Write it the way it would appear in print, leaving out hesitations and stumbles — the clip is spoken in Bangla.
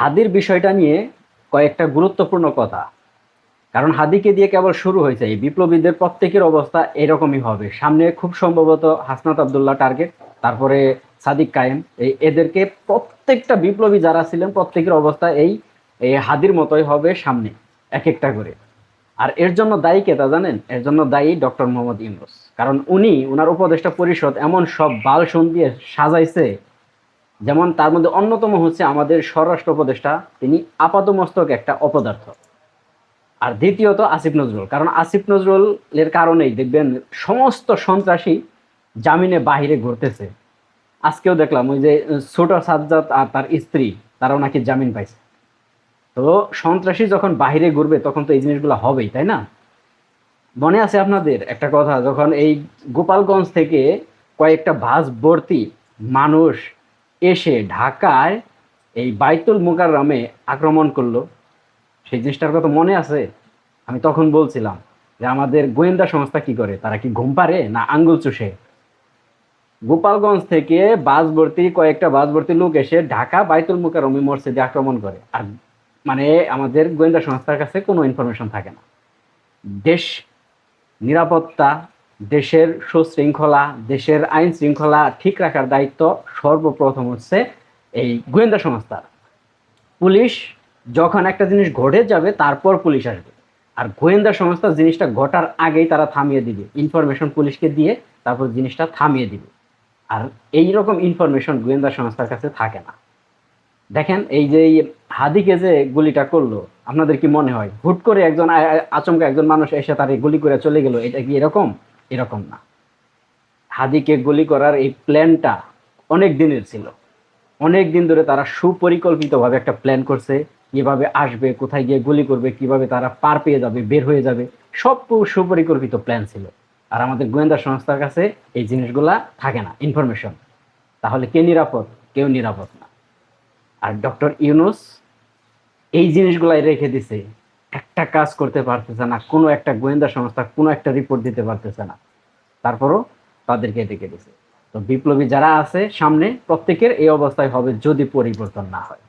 হাদির বিষয়টা নিয়ে কয়েকটা গুরুত্বপূর্ণ কথা। কারণ হাদিকে দিয়ে কেবল শুরু হয়েছে, এই বিপ্লবীদের প্রত্যেকের অবস্থা এরকমই হবে। সামনে খুব সম্ভবত হাসনাত আবদুল্লাহ টার্গেট, তারপরে সাদিক কায়েম, এদেরকে প্রত্যেকটা বিপ্লবী যারা ছিলেন প্রত্যেকের অবস্থা এই এই হাদির মতোই হবে সামনে, এক একটা করে। আর এর জন্য দায়ী কে তা জানেন? এর জন্য দায়ী ডক্টর মোহাম্মদ ইউনূস। কারণ উনি ওনার উপদেষ্টা পরিষদ এমন সব বাল শোন দিয়ে সাজাইছে, যেমন তার মধ্যে অন্যতম হচ্ছে আমাদের স্বরাষ্ট্র উপদেষ্টা, তিনি আপাতমস্তক একটা অপদার্থ। আর দ্বিতীয়ত আসিফ নজরুল, কারণ আসিফ নজরুলের কারণেই দেখবেন সমস্ত সন্ত্রাসী জামিনে বাহিরে ঘুরতেছে। আজকেও দেখলাম ওই যে ছোট সাজ্জাদ আর তার স্ত্রী, তারাও নাকি জামিন পাইছে। তো সন্ত্রাসী যখন বাহিরে ঘুরবে তখন তো এই জিনিসগুলো হবেই, তাই না? মনে আছে আপনাদের একটা কথা, যখন এই গোপালগঞ্জ থেকে কয়েকটা বাস ভর্তি মানুষ এসে ঢাকায় এই বাইতুল মোকাররমে আক্রমণ করলো, সেই জিনিসটার কথা মনে আছে? আমি তখন বলছিলাম যে আমাদের গোয়েন্দা সংস্থা কি করে, তারা কি ঘুম পারে না আঙ্গুল চুষে? গোপালগঞ্জ থেকে বাস ভর্তি কয়েকটা বাস ভর্তি লোক এসে ঢাকা বাইতুল মোকাররমে মসজিদে আক্রমণ করে, আর মানে আমাদের গোয়েন্দা সংস্থার কাছে কোনো ইনফরমেশন থাকে না। দেশ নিরাপত্তা, দেশের সুশৃঙ্খলা, দেশের আইন শৃঙ্খলা ঠিক রাখার দায়িত্ব সর্বপ্রথম হচ্ছে এই গোয়েন্দা সংস্থার। পুলিশ যখন একটা জিনিস ঘটে যাবে তারপর পুলিশ আসবে, আর গোয়েন্দা সংস্থা জিনিসটা ঘটার আগেই তারা থামিয়ে দিবে, ইনফরমেশন পুলিশকে দিয়ে তারপর জিনিসটা থামিয়ে দিবে। আর এই রকম ইনফরমেশন গোয়েন্দা সংস্থার কাছে থাকে না। দেখেন এই যে এই হাদিকে যে গুলিটা করলো, আপনাদের কি মনে হয় হুট করে একজন আচমকা একজন মানুষ এসে তার গুলি করে চলে গেল, এটা কি এরকম? এরকম না। হাদিকে গুলি করার এই প্ল্যানটা অনেক দিনের ছিল। অনেক দিন ধরে তারা সুপরিকল্পিতভাবে একটা প্ল্যান করছে, কিভাবে আসবে, কোথায় গিয়ে গুলি করবে, কিভাবে তারা পার পেয়ে যাবে, বের হয়ে যাবে। সব সুপরিকল্পিত প্ল্যান ছিল। আর আমাদের গোয়েন্দা সংস্থার কাছে এই জিনিসগুলা থাকে না, ইনফরমেশন। তাহলে কে নিরাপদ? কেউ নিরাপদ না। আর ডক্টর ইউনূস এই জিনিসগুলাই রেখে দিছে, একটা কাজ করতে পারতেছে না, কোনো একটা গোয়েন্দা সংস্থা কোনো একটা রিপোর্ট দিতে পারতেছে না, তারপরও তাদেরকে ডেকে দিছে। তো বিপ্লবী যারা আছে সামনে প্রত্যেকের এই অবস্থায় হবে যদি পরিবর্তন না হয়।